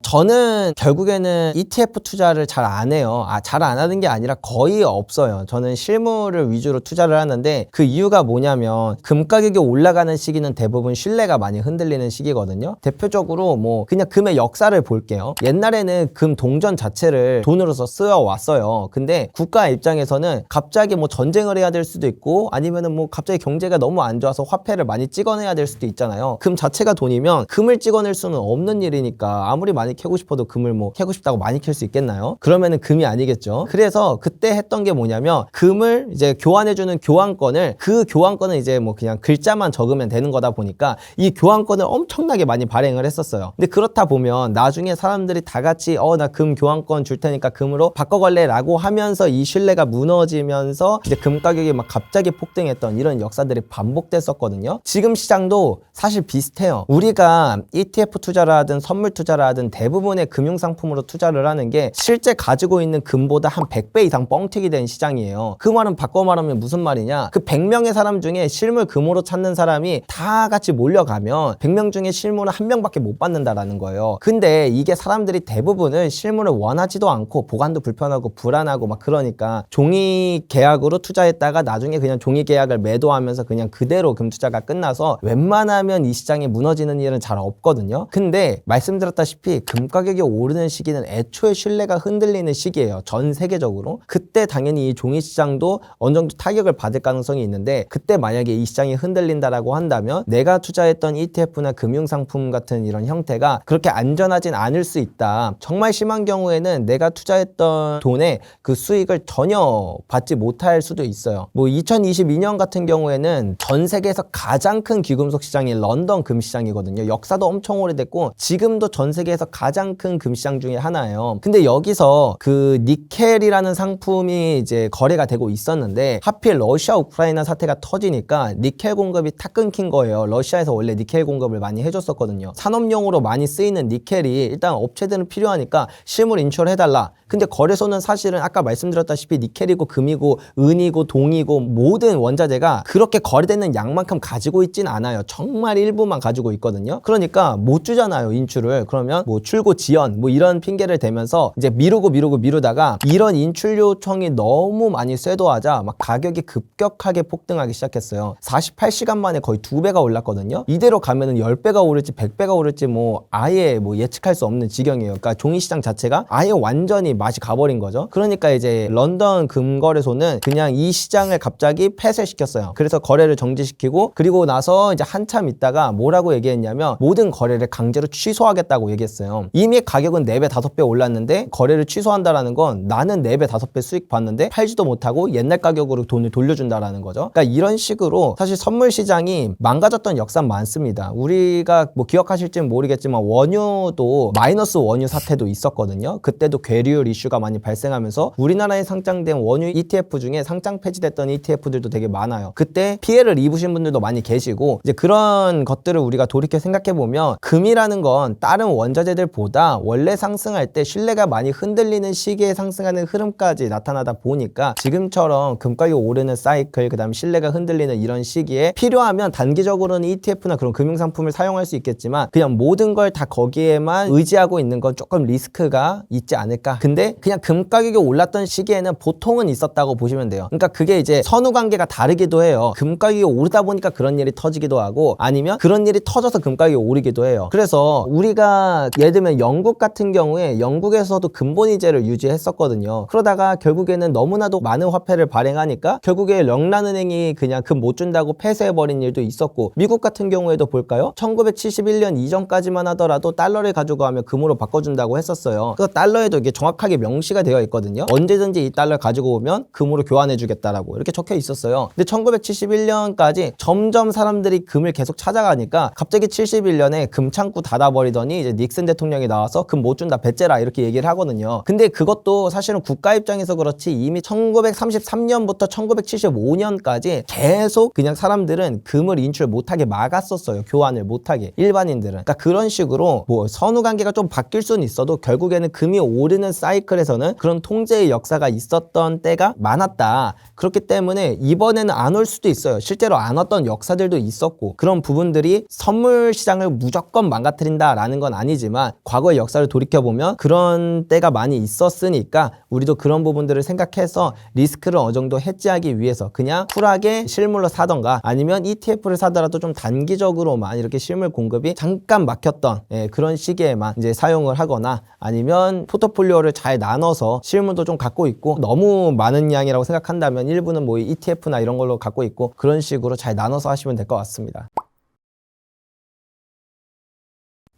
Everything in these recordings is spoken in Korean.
저는 결국에는 ETF 투자를 잘 안 해요. 잘 안 하는 게 아니라 거의 없어요. 저는 실물을 위주로 투자를 하는데 그 이유가 뭐냐면 금 가격이 올라가는 시기는 대부분 신뢰가 많이 흔들리는 시기거든요. 대표적으로 뭐 그냥 금의 역사를 볼게요. 옛날에는 금 동전 자체를 돈으로서 쓰여왔어요. 근데 국가 입장에서는 갑자기 뭐 전쟁을 해야 될 수도 있고 아니면은 뭐 갑자기 경제가 너무 안 좋아서 화폐를 많이 찍어내야 될 수도 있잖아요. 금 자체가 돈이면 금을 찍어낼 수는 없는 일이니까 아무리 많이 캐고 싶어도 금을 뭐 캐고 싶다고 많이 캘 수 있겠나요? 그러면은 금이 아니겠죠. 그래서 그때 했던 게 뭐냐면 금을 이제 교환해주는 교환권을 그 교환권은 이제 뭐 그냥 글자만 적으면 되는 거다 보니까 이 교환권을 엄청나게 많이 발행을 했었어요. 근데 그렇다 보면 나중에 사람들이 다 같이 나 금 교환권 줄 테니까 금으로 바꿔갈래 라고 하면서 이 신뢰가 무너지면서 이제 금 가격이 막 갑자기 폭등했던 이런 역사들이 반복됐었거든요. 지금 시장도 사실 비슷해요. 우리가 ETF 투자를 하든 선물 투자를 하든 대부분의 금융상품으로 투자를 하는 게 실제 가지고 있는 금보다 한 100배 이상 뻥튀기 된 시장이에요. 그 말은 바꿔 말하면 무슨 말이냐, 그 100명의 사람 중에 실물 금으로 찾는 사람이 다 같이 몰려가면 100명 중에 실물은 한 명밖에 못 받는다라는 거예요. 근데 이게 사람들이 대부분은 실물을 원하지도 않고 보관도 불편하고 불안하고 막 그러니까 종이 계약으로 투자했다가 나중에 그냥 종이 계약을 매도하면서 그냥 그대로 금 투자가 끝나서 웬만하면 이 시장이 무너지는 일은 잘 없거든요. 근데 말씀드렸다시피 금 가격이 오르는 시기는 애초에 신뢰가 흔들리는 시기예요. 전 세계적으로. 그때 당연히 이 종이 시장도 어느 정도 타격을 받을 가능성이 있는데 그때 만약에 이 시장이 흔들린다라고 한다면 내가 투자했던 ETF나 금융상품 같은 이런 형태가 그렇게 안전하진 않을 수 있다. 정말 심한 경우에는 내가 투자했던 돈의 그 수익을 전혀 받지 못할 수도 있어요. 뭐 2022년 같은 경우에는 전 세계에서 가장 큰 귀금속 시장이 런던 금시장이거든요. 역사도 엄청 오래됐고 지금도 전 세계에서 가장 큰 금시장 중에 하나예요. 근데 여기서 그 니켈이라는 상품이 이제 거래가 되고 있었는데 하필 러시아 우크라이나 사태가 터지니까 니켈 공급이 탁 끊긴 거예요. 러시아에서 원래 니켈 공급을 많이 해줬었거든요. 산업용으로 많이 쓰이는 니켈이 일단 업체들은 필요하니까 실물 인출해달라. 근데 거래소는 사실은 아까 말씀드렸다시피 니켈이고 금이고 은이고 동이고 모든 원자재가 그렇게 거래되는 양만큼 가지고 있진 않아요. 정말 일부만 가지고 있거든요. 그러니까 못 주잖아요, 인출을. 그러면 뭐 출고 지연 뭐 이런 핑계를 대면서 이제 미루다가 이런 인출 요청이 너무 많이 쇄도하자 막 가격이 급격하게 폭등하기 시작했어요. 48시간 만에 거의 2배가 올랐거든요. 이대로 가면은 10배가 오를지 100배가 오를지 뭐 아예 뭐 예측할 수 없는 지경이에요. 그러니까 종이 시장 자체가 아예 완전히 맛이 가버린 거죠. 그러니까 이제 런던 금거래소는 그냥 이 시장을 갑자기 폐쇄시켰어요. 그래서 거래를 정지시키고 그리고 나서 이제 한참 있다가 뭐라고 얘기했냐면 모든 거래를 강제로 취소하겠다고 얘기했어요. 이미 가격은 4배, 5배 올랐는데 거래를 취소한다라는 건 나는 4배, 5배 수익 받는데 팔지도 못하고 옛날 가격으로 돈을 돌려준다라는 거죠. 그러니까 이런 식으로 사실 선물 시장이 망가졌던 역사 많습니다. 우리가 뭐 기억하실지는 모르겠지만 원유도 마이너스 원유 사태도 있었거든요. 그때도 괴리율 이슈가 많이 발생하면서 우리나라에 상장된 원유 ETF 중에 상장 폐지됐던 ETF들도 되게 많아요. 그때 피해를 입으신 분들도 많이 계시고 이제 그런 것들을 우리가 돌이켜 생각해보면 금이라는 건 다른 원자재들보다 원래 상승할 때 신뢰가 많이 흔들리는 시기에 상승하는 흐름까지 나타나다 보니까 지금처럼 금 가격이 오르는 사이클 그다음 신뢰가 흔들리는 이런 시기에 필요하면 단기적으로는 ETF나 그런 금융상품을 사용할 수 있겠지만 그냥 모든 걸 다 거기에만 의지하고 있는 건 조금 리스크가 있지 않을까. 근데 그냥 금 가격이 올랐던 시기에는 보통은 있었다고 보시면 돼요. 그러니까 그게 이제 선후관계가 다르기도 해요. 금 가격이 오르다 보니까 그런 일이 터지기도 하고 아니면 그런 일이 터져서 금 가격이 오르기도 해요. 그래서 우리가 예를 들면 영국 같은 경우에 영국에서도 근본이제를 유지했었거든요. 그러다가 결국에는 너무나도 많은 화폐를 발행하니까 결국에 영란은행이 그냥 금 못 준다고 폐쇄해버린 일도 있었고 미국 같은 경우에도 볼까요? 1971년 이전까지만 하더라도 달러를 가지고 가면 금으로 바꿔준다고 했었어요. 그 달러에도 이게 정확하게 명시가 되어 있거든요. 언제든지 이 달러를 가지고 오면 금으로 교환해주겠다라고 이렇게 적혀 있었어요. 근데 1971년까지 점점 사람들이 금을 계속 찾아가니까 갑자기 71년에 금 창구 닫아버리더니 이제 닉슨 대통령이 나와서 금 못 준다 배째라 이렇게 얘기를 하거든요. 근데 그것도 사실은 국가 입장에서 그렇지 이미 1933년부터 1975년까지 계속 그냥 사람들은 금을 인출 못하게 막았었어요. 교환을 못하게 일반인들은. 그러니까 그런 식으로 뭐 선후관계가 좀 바뀔 수는 있어도 결국에는 금이 오르는 사이클에서는 그런 통제의 역사가 있었던 때가 많았다. 그렇기 때문에 이번에는 안 올 수도 있어요. 실제로 안 왔던 역사들도 있었고 그런 부분들이 선물 시장을 무조건 망가뜨린다라는 건 아니지만 과거의 역사를 돌이켜보면 그런 때가 많이 있었으니까 우리도 그런 부분들을 생각해서 리스크를 어느 정도 해지하기 위해서 그냥 쿨하게 실물로 사던가 아니면 ETF를 사더라도 좀 단기적으로만 이렇게 실물 공급이 잠깐 막혔던 그런 시기에만 이제 사용을 하거나 아니면 포트폴리오를 잘 나눠서 실물도 좀 갖고 있고 너무 많은 양이라고 생각한다면 일부는 뭐 ETF나 이런 걸로 갖고 있고 그런 식으로 잘 나눠서 하시면 될 것 같습니다.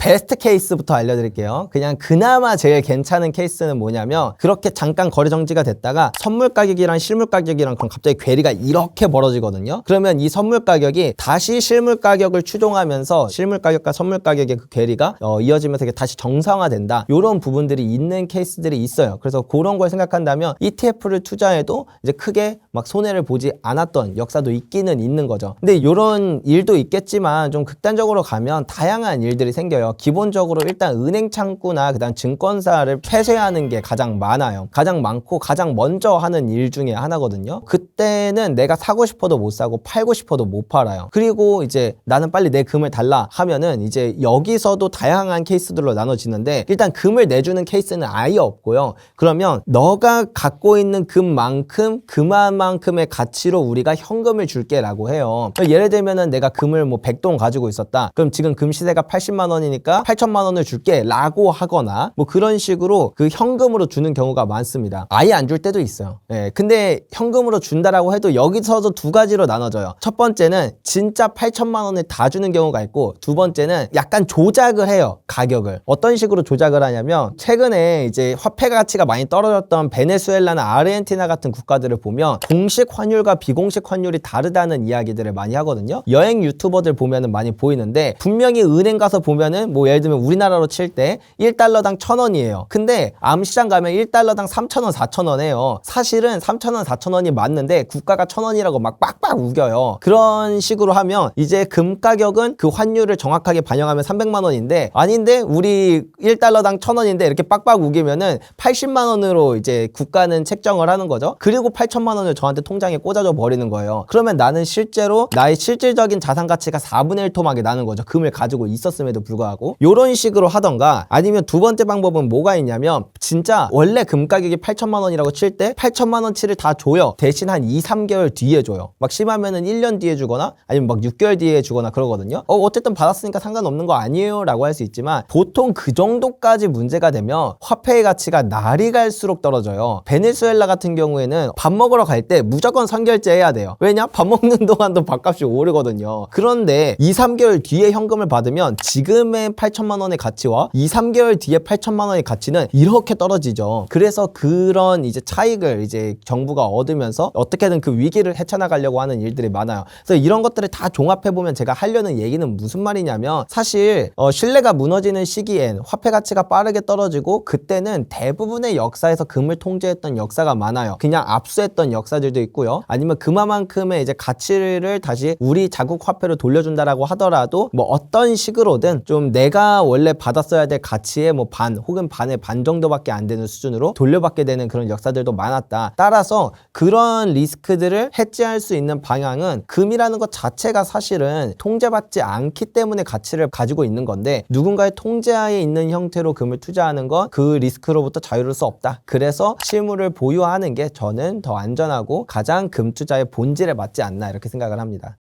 베스트 케이스부터 알려드릴게요. 그냥 그나마 제일 괜찮은 케이스는 뭐냐면 그렇게 잠깐 거래 정지가 됐다가 선물 가격이랑 실물 가격이랑 그럼 갑자기 괴리가 이렇게 벌어지거든요. 그러면 이 선물 가격이 다시 실물 가격을 추종하면서 실물 가격과 선물 가격의 그 괴리가 이어지면서 다시 정상화된다. 이런 부분들이 있는 케이스들이 있어요. 그래서 그런 걸 생각한다면 ETF를 투자해도 이제 크게 막 손해를 보지 않았던 역사도 있기는 있는 거죠. 근데 이런 일도 있겠지만 좀 극단적으로 가면 다양한 일들이 생겨요. 기본적으로 일단 은행 창구나 그다음 증권사를 폐쇄하는 게 가장 많아요. 가장 많고 가장 먼저 하는 일 중에 하나거든요. 그때는 내가 사고 싶어도 못 사고 팔고 싶어도 못 팔아요. 그리고 이제 나는 빨리 내 금을 달라 하면은 이제 여기서도 다양한 케이스들로 나눠지는데 일단 금을 내주는 케이스는 아예 없고요. 그러면 너가 갖고 있는 금만큼 그만큼의 가치로 우리가 현금을 줄게 라고 해요. 예를 들면은 내가 금을 뭐 100동 가지고 있었다. 그럼 지금 금 시세가 80만 원이니까 8천만 원을 줄게 라고 하거나 뭐 그런 식으로 그 현금으로 주는 경우가 많습니다. 아예 안 줄 때도 있어요. 근데 현금으로 준다라고 해도 여기서도 두 가지로 나눠져요. 첫 번째는 진짜 8천만 원을 다 주는 경우가 있고 두 번째는 약간 조작을 해요. 가격을. 어떤 식으로 조작을 하냐면 최근에 이제 화폐 가치가 많이 떨어졌던 베네수엘라나 아르헨티나 같은 국가들을 보면 공식 환율과 비공식 환율이 다르다는 이야기들을 많이 하거든요. 여행 유튜버들 보면은 많이 보이는데 분명히 은행 가서 보면은 뭐 예를 들면 우리나라로 칠 때 1달러당 1,000원이에요. 근데 암시장 가면 1달러당 3,000원, 4,000원이에요. 사실은 3,000원, 4,000원이 맞는데 국가가 1,000원이라고 막 빡빡 우겨요. 그런 식으로 하면 이제 금 가격은 그 환율을 정확하게 반영하면 300만 원인데 아닌데 우리 1달러당 1,000원인데 이렇게 빡빡 우기면은 80만 원으로 이제 국가는 책정을 하는 거죠. 그리고 8천만 원을 저한테 통장에 꽂아줘 버리는 거예요. 그러면 나는 실제로 나의 실질적인 자산 가치가 4분의 1 토막이 나는 거죠. 금을 가지고 있었음에도 불구하고. 요런 식으로 하던가 아니면 두 번째 방법은 뭐가 있냐면 진짜 원래 금 가격이 8천만 원이라고 칠 때 8천만 원치를 다 줘요. 대신 한 2, 3개월 뒤에 줘요. 막 심하면은 1년 뒤에 주거나 아니면 막 6개월 뒤에 주거나 그러거든요. 어쨌든 받았으니까 상관없는 거 아니에요 라고 할 수 있지만 보통 그 정도까지 문제가 되면 화폐의 가치가 날이 갈수록 떨어져요. 베네수엘라 같은 경우에는 밥 먹으러 갈 때 무조건 선결제 해야 돼요. 왜냐? 밥 먹는 동안도 밥값이 오르거든요. 그런데 2, 3개월 뒤에 현금을 받으면 지금의 8천만 원의 가치와 2, 3개월 뒤에 8천만 원의 가치는 이렇게 떨어지죠. 그래서 그런 이제 차익을 이제 정부가 얻으면서 어떻게든 그 위기를 헤쳐나가려고 하는 일들이 많아요. 그래서 이런 것들을 다 종합해보면 제가 하려는 얘기는 무슨 말이냐면 사실 신뢰가 무너지는 시기엔 화폐 가치가 빠르게 떨어지고 그때는 대부분의 역사에서 금을 통제했던 역사가 많아요. 그냥 압수했던 역사들도 있고요. 아니면 그만큼의 이제 가치를 다시 우리 자국 화폐로 돌려준다라고 하더라도 뭐 어떤 식으로든 좀 내가 원래 받았어야 될 가치의 뭐 반 혹은 반의 반 정도밖에 안 되는 수준으로 돌려받게 되는 그런 역사들도 많았다. 따라서 그런 리스크들을 해지할 수 있는 방향은 금이라는 것 자체가 사실은 통제받지 않기 때문에 가치를 가지고 있는 건데 누군가의 통제하에 있는 형태로 금을 투자하는 건 그 리스크로부터 자유로울 수 없다. 그래서 실물을 보유하는 게 저는 더 안전하고 가장 금 투자의 본질에 맞지 않나 이렇게 생각을 합니다.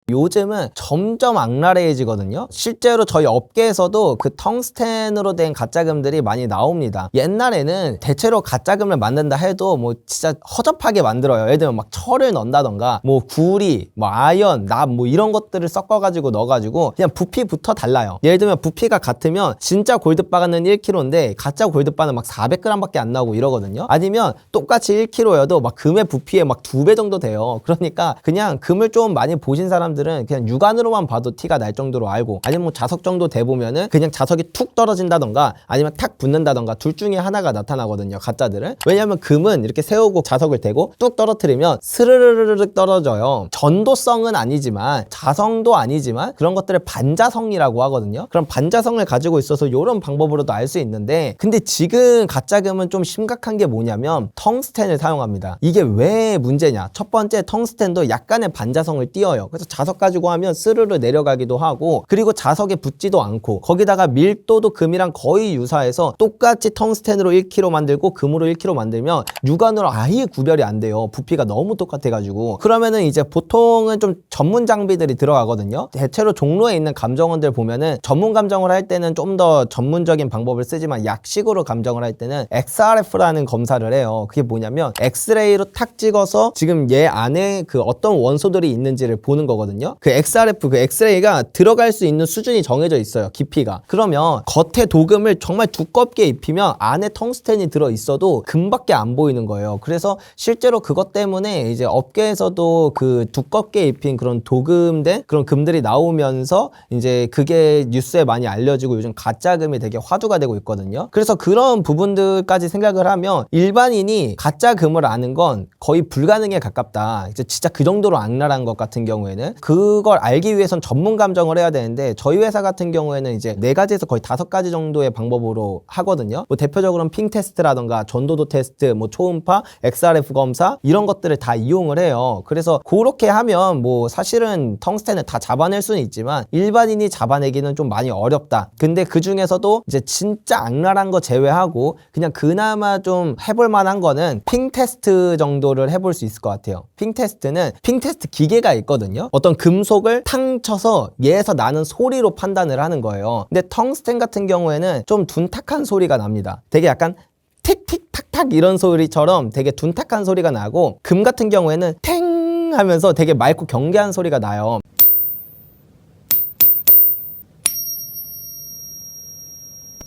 요즘은 점점 악랄해지거든요. 실제로 저희 업계에서도 그 텅스텐으로 된 가짜금들이 많이 나옵니다. 옛날에는 대체로 가짜금을 만든다 해도 뭐 진짜 허접하게 만들어요. 예를 들면 막 철을 넣는다던가 뭐 구리, 뭐 아연, 납 뭐 이런 것들을 섞어가지고 넣어가지고 그냥 부피부터 달라요. 예를 들면 부피가 같으면 진짜 골드바는 1kg인데 가짜 골드바는 막 400g밖에 안 나오고 이러거든요. 아니면 똑같이 1kg여도 막 금의 부피의 막 2배 정도 돼요. 그러니까 그냥 금을 좀 많이 보신 사람들은 그냥 육안으로만 봐도 티가 날 정도로 알고 아니면 뭐 자석 정도 돼보면은 그냥 자석이 툭 떨어진다던가 아니면 탁 붙는다던가 둘 중에 하나가 나타나거든요. 가짜들은. 왜냐면 금은 이렇게 세우고 자석을 대고 뚝 떨어뜨리면 스르르르륵 떨어져요. 전도성은 아니지만 자성도 아니지만 그런 것들을 반자성이라고 하거든요. 그럼 반자성을 가지고 있어서 이런 방법으로도 알 수 있는데 근데 지금 가짜금은 좀 심각한 게 뭐냐면 텅스텐을 사용합니다. 이게 왜 문제냐? 첫 번째 텅스텐도 약간의 반자성을 띄어요. 그래서 자석 가지고 하면 스르르 내려가기도 하고, 그리고 자석에 붙지도 않고, 거기다가 밀도도 금이랑 거의 유사해서 똑같이 텅스텐으로 1kg 만들고 금으로 1kg 만들면 육안으로 아예 구별이 안 돼요. 부피가 너무 똑같아가지고. 그러면은 이제 보통은 좀 전문 장비들이 들어가거든요. 대체로 종로에 있는 감정원들 보면은 전문 감정을 할 때는 좀 더 전문적인 방법을 쓰지만 약식으로 감정을 할 때는 XRF라는 검사를 해요. 그게 뭐냐면 엑스레이로 탁 찍어서 지금 얘 안에 그 어떤 원소들이 있는지를 보는 거거든요. 그 XRF, 그 엑스레이가 들어갈 수 있는 수준이 정해져 있어요. 깊이가. 그러면 겉에 도금을 정말 두껍게 입히면 안에 텅스텐이 들어 있어도 금밖에 안 보이는 거예요. 그래서 실제로 그것 때문에 이제 업계에서도 그 두껍게 입힌 그런 도금된 그런 금들이 나오면서 이제 그게 뉴스에 많이 알려지고 요즘 가짜금이 되게 화두가 되고 있거든요. 그래서 그런 부분들까지 생각을 하면 일반인이 가짜금을 아는 건 거의 불가능에 가깝다. 이제 진짜 그 정도로 악랄한 것 같은 경우에는 그걸 알기 위해선 전문 감정을 해야 되는데, 저희 회사 같은 경우에는 이제 4가지에서 거의 5가지 정도의 방법으로 하거든요. 뭐 대표적으로는 핑 테스트라던가 전도도 테스트, 뭐 초음파, XRF 검사 이런 것들을 다 이용을 해요. 그래서 그렇게 하면 뭐 사실은 텅스텐을 다 잡아낼 수는 있지만 일반인이 잡아내기는 좀 많이 어렵다. 근데 그 중에서도 이제 진짜 악랄한 거 제외하고 그냥 그나마 좀 해볼 만한 거는 핑 테스트 정도를 해볼 수 있을 것 같아요. 핑 테스트는 핑 테스트 기계가 있거든요. 어떤 금속을 탕 쳐서 얘에서 나는 소리로 판단을 하는 거예요. 근데 텅스텐 같은 경우에는 좀 둔탁한 소리가 납니다. 되게 약간 틱틱 탁탁 이런 소리처럼 되게 둔탁한 소리가 나고, 금 같은 경우에는 탱 하면서 되게 맑고 경계한 소리가 나요.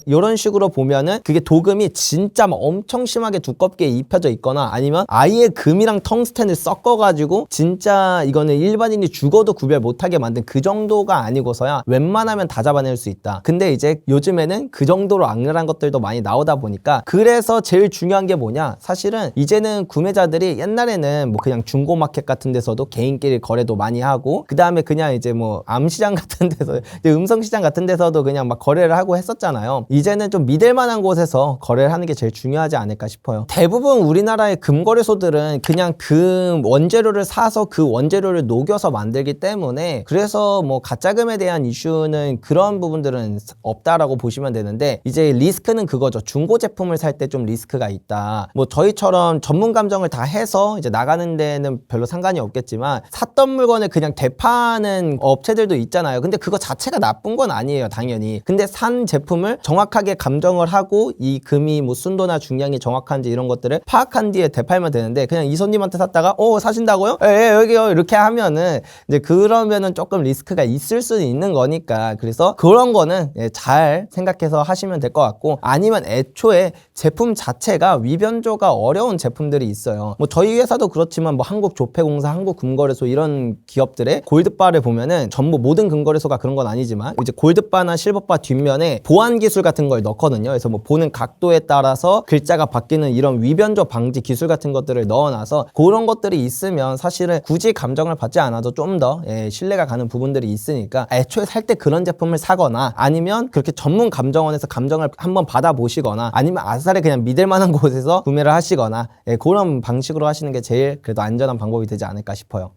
이런 식으로 보면은 그게 도금이 진짜 막 엄청 심하게 두껍게 입혀져 있거나 아니면 아예 금이랑 텅스텐을 섞어가지고 진짜 이거는 일반인이 죽어도 구별 못하게 만든 그 정도가 아니고서야 웬만하면 다 잡아낼 수 있다. 근데 이제 요즘에는 그 정도로 악랄한 것들도 많이 나오다 보니까, 그래서 제일 중요한 게 뭐냐, 사실은 이제는 구매자들이 옛날에는 뭐 그냥 중고마켓 같은 데서도 개인끼리 거래도 많이 하고, 그 다음에 그냥 이제 뭐 암시장 같은 데서 음성시장 같은 데서도 그냥 막 거래를 하고 했었잖아요. 이제는 좀 믿을 만한 곳에서 거래를 하는 게 제일 중요하지 않을까 싶어요. 대부분 우리나라의 금거래소들은 그냥 금 원재료를 사서 그 원재료를 녹여서 만들기 때문에, 그래서 뭐 가짜금에 대한 이슈는 그런 부분들은 없다라고 보시면 되는데, 이제 리스크는 그거죠. 중고 제품을 살 때 좀 리스크가 있다. 뭐 저희처럼 전문 감정을 다 해서 이제 나가는 데는 별로 상관이 없겠지만, 샀던 물건을 그냥 되파는 업체들도 있잖아요. 근데 그거 자체가 나쁜 건 아니에요, 당연히. 근데 산 제품을 정확하게 감정을 하고 이 금이 뭐 순도나 중량이 정확한지 이런 것들을 파악한 뒤에 되팔면 되는데, 그냥 이 손님한테 샀다가 사신다고요? 예, 여기요, 이렇게 하면은 이제 그러면은 조금 리스크가 있을 수는 있는 거니까, 그래서 그런 거는 잘 생각해서 하시면 될 것 같고, 아니면 애초에 제품 자체가 위변조가 어려운 제품들이 있어요. 뭐 저희 회사도 그렇지만 뭐 한국조폐공사, 한국금거래소 이런 기업들의 골드바를 보면은 전부 모든 금거래소가 그런 건 아니지만 이제 골드바나 실버바 뒷면에 보안 기술 같은 걸 넣거든요. 그래서 뭐 보는 각도에 따라서 글자가 바뀌는 이런 위변조 방지 기술 같은 것들을 넣어놔서 그런 것들이 있으면 사실은 굳이 감정을 받지 않아도 좀 더 신뢰가 가는 부분들이 있으니까, 애초에 살 때 그런 제품을 사거나 아니면 그렇게 전문 감정원에서 감정을 한번 받아보시거나 아니면 아싸리 그냥 믿을 만한 곳에서 구매를 하시거나 그런 방식으로 하시는 게 제일 그래도 안전한 방법이 되지 않을까 싶어요.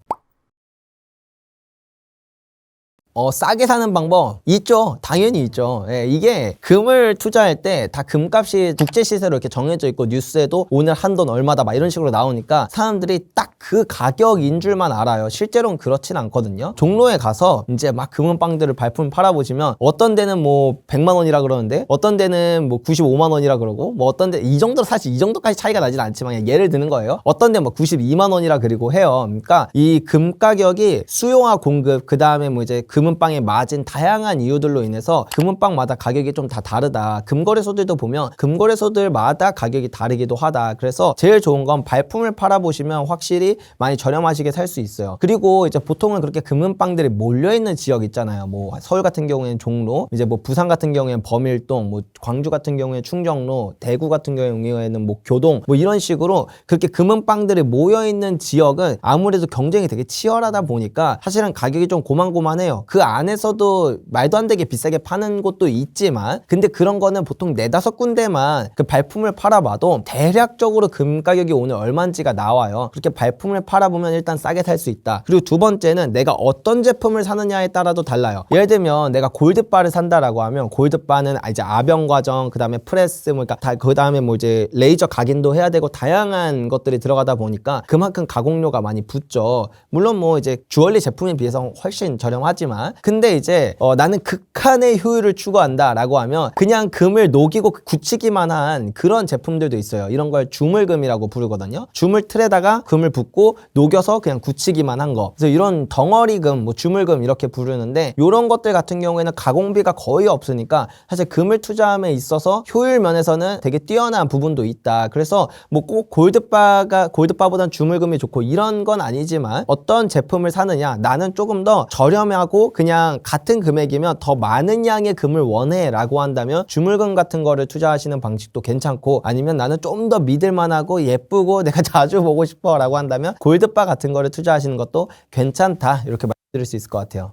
싸게 사는 방법 있죠. 당연히 있죠. 이게 금을 투자할 때 다 금값이 국제 시세로 이렇게 정해져 있고 뉴스에도 오늘 한돈 얼마다 막 이런 식으로 나오니까 사람들이 딱 그 가격인 줄만 알아요. 실제로는 그렇진 않거든요. 종로에 가서 이제 막 금은빵들을 발품 팔아보시면 어떤 데는 뭐 100만 원이라 그러는데 어떤 데는 뭐 95만 원이라 그러고, 뭐 어떤 데 이 정도, 사실 이 정도까지 차이가 나진 않지만 그냥 예를 드는 거예요. 어떤 데 뭐 92만 원이라 그리고 해요. 그러니까 이 금 가격이 수요와 공급, 그 다음에 뭐 이제 금은빵의 마진, 다양한 이유들로 인해서 금은빵마다 가격이 좀 다 다르다. 금거래소들도 보면 금거래소들마다 가격이 다르기도 하다. 그래서 제일 좋은 건 발품을 팔아보시면 확실히 많이 저렴하시게 살 수 있어요. 그리고 이제 보통은 그렇게 금은빵들이 몰려있는 지역 있잖아요. 뭐 서울 같은 경우에는 종로, 이제 뭐 부산 같은 경우에는 범일동, 뭐 광주 같은 경우에는 충정로, 대구 같은 경우에는 뭐 교동, 뭐 이런 식으로 그렇게 금은빵들이 모여있는 지역은 아무래도 경쟁이 되게 치열하다 보니까 사실은 가격이 좀 고만고만해요. 그 안에서도 말도 안 되게 비싸게 파는 곳도 있지만 근데 그런 거는 보통 4-5군데만 그 발품을 팔아봐도 대략적으로 금 가격이 오늘 얼마인지가 나와요. 그렇게 발품을 팔아보면 일단 싸게 살 수 있다. 그리고 두 번째는 내가 어떤 제품을 사느냐에 따라도 달라요. 예를 들면 내가 골드바를 산다라고 하면 골드바는 이제 압연 과정, 그 다음에 프레스, 그러니까 그 다음에 뭐 이제 레이저 각인도 해야 되고 다양한 것들이 들어가다 보니까 그만큼 가공료가 많이 붙죠. 물론 뭐 이제 주얼리 제품에 비해서 훨씬 저렴하지만 근데 이제 나는 극한의 효율을 추구한다라고 하면 그냥 금을 녹이고 굳히기만 한 그런 제품들도 있어요. 이런 걸 주물금이라고 부르거든요. 주물 틀에다가 금을 붓고 녹여서 그냥 굳히기만 한 거. 그래서 이런 덩어리금, 뭐 주물금 이렇게 부르는데 이런 것들 같은 경우에는 가공비가 거의 없으니까 사실 금을 투자함에 있어서 효율 면에서는 되게 뛰어난 부분도 있다. 그래서 뭐 꼭 골드바보단 주물금이 좋고 이런 건 아니지만 어떤 제품을 사느냐, 나는 조금 더 저렴하고 그냥 같은 금액이면 더 많은 양의 금을 원해 라고 한다면 주물금 같은 거를 투자하시는 방식도 괜찮고, 아니면 나는 좀 더 믿을만하고 예쁘고 내가 자주 보고 싶어 라고 한다면 골드바 같은 거를 투자하시는 것도 괜찮다, 이렇게 말씀드릴 수 있을 것 같아요.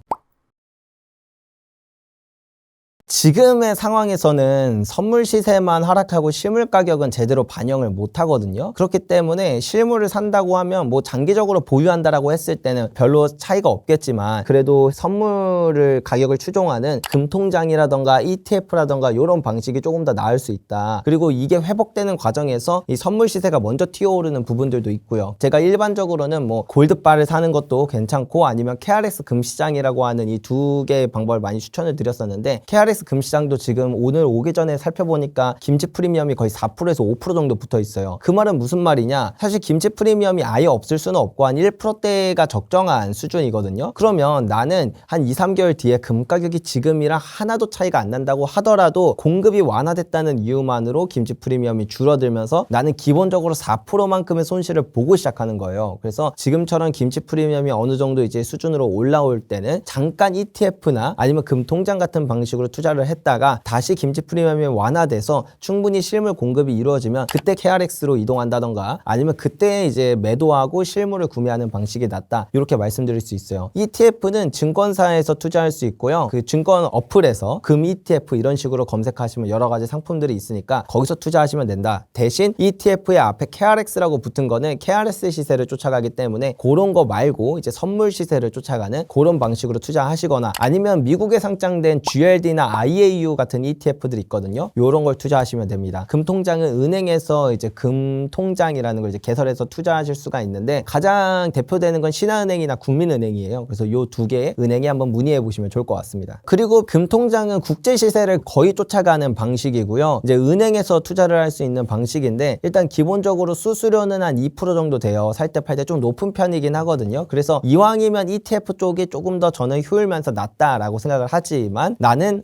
지금의 상황에서는 선물 시세만 하락하고 실물 가격은 제대로 반영을 못 하거든요. 그렇기 때문에 실물을 산다고 하면 뭐 장기적으로 보유한다라고 했을 때는 별로 차이가 없겠지만 그래도 선물을 가격을 추종하는 금통장이라던가 ETF라던가 이런 방식이 조금 더 나을 수 있다. 그리고 이게 회복되는 과정에서 이 선물 시세가 먼저 튀어오르는 부분들도 있고요. 제가 일반적으로는 뭐 골드바를 사는 것도 괜찮고 아니면 KRX 금시장이라고 하는 이 두 개의 방법을 많이 추천을 드렸었는데, KRX 금시장도 지금 오늘 오기 전에 살펴보니까 김치 프리미엄이 거의 4%에서 5% 정도 붙어 있어요. 그 말은 무슨 말이냐? 사실 김치 프리미엄이 아예 없을 수는 없고 한 1%대가 적정한 수준이거든요. 그러면 나는 한 2-3개월 뒤에 금 가격이 지금이랑 하나도 차이가 안 난다고 하더라도 공급이 완화됐다는 이유만으로 김치 프리미엄이 줄어들면서 나는 기본적으로 4%만큼의 손실을 보고 시작하는 거예요. 그래서 지금처럼 김치 프리미엄이 어느 정도 이제 수준으로 올라올 때는 잠깐 ETF나 아니면 금통장 같은 방식으로 투자를 했다가 다시 김치 프리미엄이 완화돼서 충분히 실물 공급이 이루어지면 그때 KRX로 이동한다던가 아니면 그때 이제 매도하고 실물을 구매하는 방식이 낫다, 이렇게 말씀드릴 수 있어요. ETF는 증권사에서 투자할 수 있고요. 그 증권 어플에서 금 ETF 이런 식으로 검색하시면 여러 가지 상품들이 있으니까 거기서 투자하시면 된다. 대신 ETF의 앞에 KRX라고 붙은 거는 KRX 시세를 쫓아가기 때문에 그런 거 말고 이제 선물 시세를 쫓아가는 그런 방식으로 투자하시거나 아니면 미국에 상장된 GLD나 IAU 같은 ETF들이 있거든요. 요런 걸 투자하시면 됩니다. 금통장은 은행에서 이제 금통장이라는 걸 이제 개설해서 투자하실 수가 있는데 가장 대표되는 건 신한은행이나 국민은행이에요. 그래서 요 두 개의 은행에 한번 문의해 보시면 좋을 것 같습니다. 그리고 금통장은 국제 시세를 거의 쫓아가는 방식이고요. 이제 은행에서 투자를 할 수 있는 방식인데 일단 기본적으로 수수료는 한 2% 정도 돼요. 살 때 팔 때 좀 높은 편이긴 하거든요. 그래서 이왕이면 ETF 쪽이 조금 더 저는 효율면서 낫다라고 생각을 하지만 나는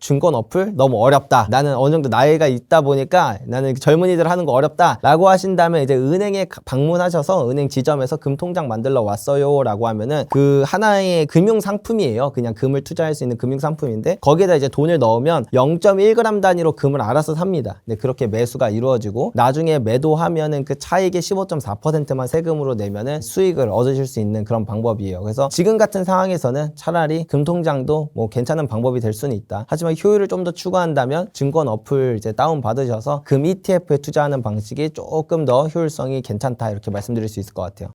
증권 어플 너무 어렵다, 나는 어느 정도 나이가 있다 보니까 나는 젊은이들 하는 거 어렵다 라고 하신다면 이제 은행에 방문하셔서 은행 지점에서 금통장 만들러 왔어요 라고 하면은 그 하나의 금융 상품이에요. 그냥 금을 투자할 수 있는 금융 상품인데 거기에다 이제 돈을 넣으면 0.1g 단위로 금을 알아서 삽니다. 네, 그렇게 매수가 이루어지고 나중에 매도하면은 그 차익의 15.4%만 세금으로 내면은 수익을 얻으실 수 있는 그런 방법이에요. 그래서 지금 같은 상황에서는 차라리 금통장도 뭐 괜찮은 방법이 될 수는 있다. 하지만 효율을 좀 더 추구한다면 증권 어플 이제 다운 받으셔서 금 ETF에 투자하는 방식이 조금 더 효율성이 괜찮다, 이렇게 말씀드릴 수 있을 것 같아요.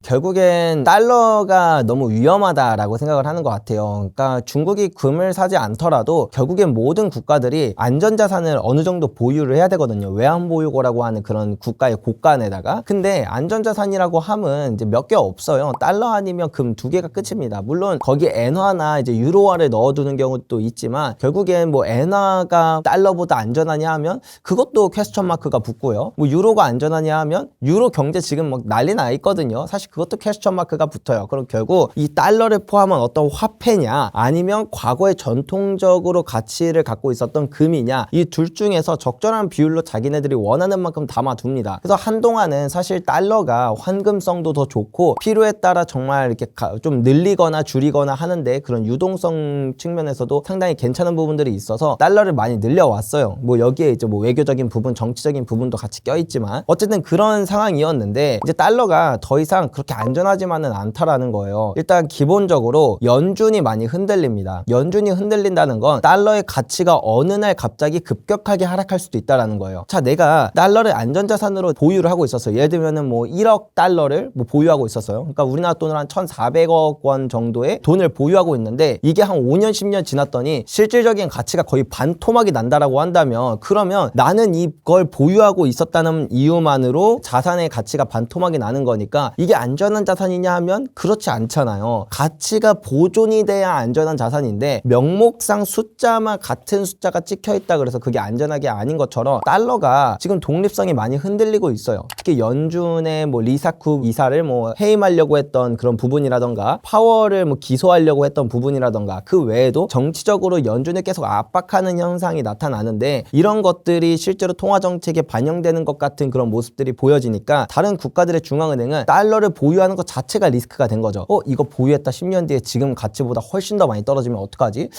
결국엔 달러가 너무 위험하다라고 생각을 하는 것 같아요. 그러니까 중국이 금을 사지 않더라도 결국엔 모든 국가들이 안전자산을 어느 정도 보유를 해야 되거든요. 외환보유고라고 하는 그런 국가의 곳간에다가. 근데 안전자산이라고 하면 이제 몇 개 없어요. 달러 아니면 금 2개가 끝입니다. 물론 거기에 엔화나 이제 유로화를 넣어두는 경우도 있지만 결국엔 뭐 엔화가 달러보다 안전하냐 하면 그것도 퀘스천 마크가 붙고요. 뭐 유로가 안전하냐 하면 유로 경제 지금 막 난리 나 있거든요. 사실 그것도 퀘스천 마크가 붙어요. 그럼 결국 이 달러를 포함한 어떤 화폐냐 아니면 과거에 전통적으로 가치를 갖고 있었던 금이냐, 이 둘 중에서 적절한 비율로 자기네들이 원하는 만큼 담아둡니다. 그래서 한동안은 사실 달러가 환금성도 더 좋고 필요에 따라 정말 이렇게 좀 늘리거나 줄이거나 하는데 그런 유동성 측면에서도 상당히 괜찮은 부분들이 있어서 달러를 많이 늘려왔어요. 뭐 여기에 이제 뭐 외교적인 부분, 정치적인 부분도 같이 껴있지만 어쨌든 그런 상황이었는데 이제 달러가 더 이상 그렇게 안전하지만은 않다라는 거예요. 일단 기본적으로 연준이 많이 흔들립니다. 연준이 흔들린다는 건 달러의 가치가 어느 날 갑자기 급격하게 하락할 수도 있다라는 거예요. 자, 내가 달러를 안전자산으로 보유를 하고 있었어요. 예를 들면은 뭐 1억 달러를 뭐 보유하고 있었어요. 그러니까 우리나라 돈으로 한 1,400억 원 정도의 돈을 보유하고 있는데 이게 한 5년 10년 지났더니 실질적인 가치가 거의 반토막이 난다라고 한다면, 그러면 나는 이걸 보유하고 있었다는 이유만으로 자산의 가치가 반토막이 나는 거니까 이게 안전한 자산이냐 하면 그렇지 않잖아요. 가치가 보존이 돼야 안전한 자산인데 명목상 숫자만 같은 숫자가 찍혀 있다 그래서 그게 안전하게 아닌 것처럼 달러가 지금 독립성이 많이 흔들리고 있어요. 특히 연준의 뭐 리사쿠 이사를 뭐 해임하려고 했던 그런 부분이라던가 파월을 뭐 기소하려고 했던 부분이라던가 그 외에도 정치적으로 연준을 계속 압박하는 현상이 나타나는데, 이런 것들이 실제로 통화 정책에 반영되는 것 같은 그런 모습들이 보여지니까 다른 국가들의 중앙은행은 달러를 보유하는 것 자체가 리스크가 된 거죠. 이거 보유했다 10년 뒤에 지금 가치보다 훨씬 더 많이 떨어지면 어떡하지?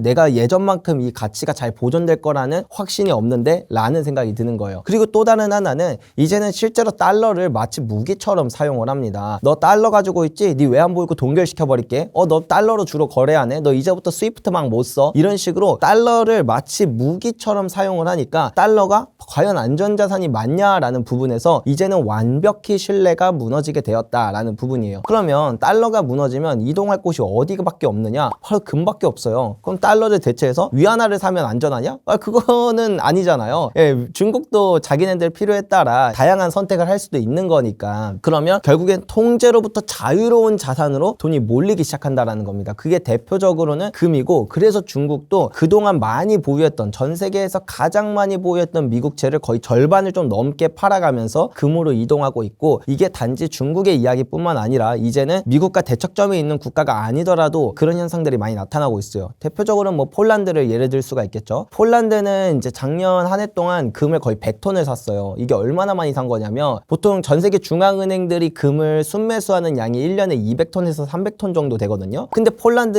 내가 예전만큼 이 가치가 잘 보존될 거라는 확신이 없는데 라는 생각이 드는 거예요. 그리고 또 다른 하나는 이제는 실제로 달러를 마치 무기처럼 사용을 합니다. 너 달러 가지고 있지? 네 외환 보유고 동결시켜버릴게. 너 달러로 주로 거래하네? 너 이제부터 스위프트 막 못 써? 이런 식으로 달러를 마치 무기처럼 사용을 하니까 달러가 과연 안전자산이 맞냐라는 부분에서 이제는 완벽히 신뢰가 무너지게 되었다라는 부분이에요. 그러면 달러가 무너지면 이동할 곳이 어디밖에 없느냐? 바로 금밖에 없어요. 그럼 달러를 대체해서 위안화를 사면 안전하냐? 그거는 아니잖아요. 중국도 자기네들 필요에 따라 다양한 선택을 할 수도 있는 거니까. 그러면 결국엔 통제로부터 자유로운 자산으로 돈이 몰리기 시작한다라는 겁니다. 그게 대표적으로는 금이고, 그래서 중국도 그동안 많이 보유했던, 전 세계에서 가장 많이 보유했던 미국채를 거의 절반을 좀 넘게 팔아가면서 금으로 이동하고 있고, 이게 단지 중국의 이야기뿐만 아니라 이제는 미국과 대척점에 있는 국가가 아니더라도 그런 현상들이 많이 나타나고 있어요. 대표적으로는 뭐 폴란드를 예를 들 수가 있겠죠. 폴란드는 이제 작년 한 해 동안 금을 거의 100톤을 샀어요. 이게 얼마나 많이 산 거냐면, 보통 전 세계 중앙은행들이 금을 순매수하는 양이 1년에 200톤에서 300톤 정도 되거든요. 근데 폴란드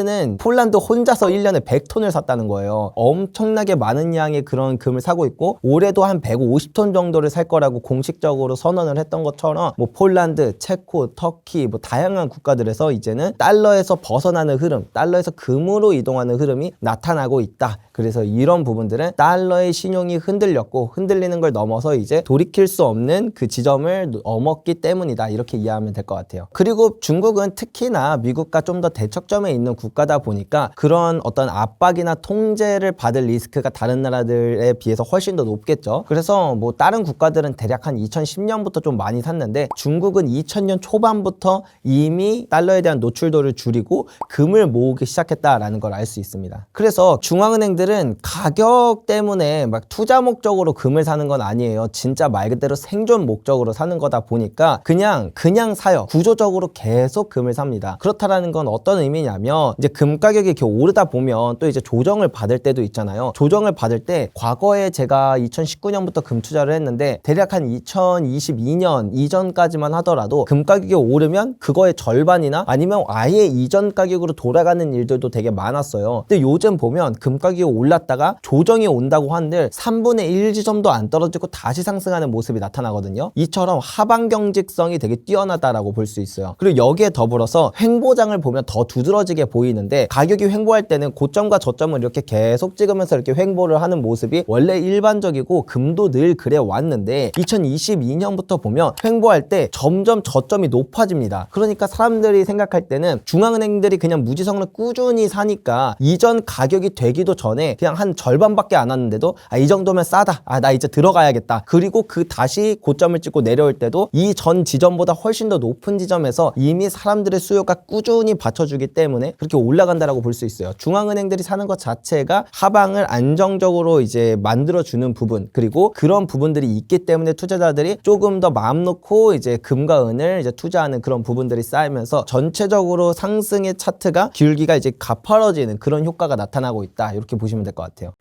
혼자서 1년에 100톤을 샀다는 거예요. 엄청나게 많은 양의 그런 금을 사고 있고, 올해도 한 150톤 정도를 살 거라고 공식적으로 선언을 했던 것처럼 뭐 폴란드, 체코, 터키 뭐 다양한 국가들에서 이제는 달러에서 벗어나는 흐름, 달러에서 금으로 이동하는 흐름이 나타나고 있다. 그래서 이런 부분들은 달러의 신용이 흔들렸고, 흔들리는 걸 넘어서 이제 돌이킬 수 없는 그 지점을 넘었기 때문이다. 이렇게 이해하면 될 것 같아요. 그리고 중국은 특히나 미국과 좀 더 대척점에 있는 국가다 보니까 그런 어떤 압박이나 통제를 받을 리스크가 다른 나라들에 비해서 훨씬 더 높겠죠. 그래서 뭐 다른 국가들은 대략 한 2010년부터 좀 많이 샀는데, 중국은 2000년 초반부터 이미 달러에 대한 노출도를 줄이고 금을 모으기 시작했다라는 걸 알 수 있습니다. 그래서 중앙은행들은 가격 때문에 막 투자 목적으로 금을 사는 건 아니에요. 진짜 말 그대로 생존 목적으로 사는 거다 보니까 그냥 사요. 구조적으로 계속 금을 삽니다. 그렇다라는 건 어떤 의미냐면, 이제 금 가격이 이렇게 오르다 보면 또 이제 조정을 받을 때도 있잖아요. 조정을 받을 때 과거에 제가 2019년부터 금 투자를 했는데 대략 한 2022년 이전까지만 하더라도 금 가격이 오르면 그거의 절반이나 아니면 아예 이전 가격으로 돌아가는 일들도 되게 많았어요. 근데 요즘 보면 금 가격이 올랐다가 조정이 온다고 한들 3분의 1 지점도 안 떨어지고 다시 상승하는 모습이 나타나거든요. 이처럼 하방 경직성이 되게 뛰어나다라고 볼 수 있어요. 그리고 여기에 더불어서 횡보장을 보면 더 두드러지게 보이는데, 가격이 횡보할 때는 고점과 저점을 이렇게 계속 찍으면서 이렇게 횡보를 하는 모습이 원래 일반적이고 금도 늘 그래 왔는데, 2022년부터 보면 횡보할 때 점점 저점이 높아집니다. 그러니까 사람들이 생각할 때는 중앙은행들이 그냥 무지성으로 꾸준히 사니까 이전 가격이 되기도 전에 그냥 한 절반밖에 안 왔는데도 이 정도면 싸다, 나 이제 들어가야겠다. 그리고 그 다시 고점을 찍고 내려올 때도 이 전 지점보다 훨씬 더 높은 지점에서 이미 사람들의 수요가 꾸준히 받쳐주기 때문에 그렇게 올라간다라고 볼 수 있어요. 중앙은행들이 사는 것 자체가 하방을 안정적으로 이제 만들어주는 부분, 그리고 그런 부분들이 있기 때문에 투자자들이 조금 더 마음 놓고 이제 금과 은을 이제 투자하는 그런 부분들이 쌓이면서 전체적으로 상승의 차트가 기울기가 이제 가파라지는 그런 효과가 나타나고 있다. 이렇게 보시면 될 것 같아요.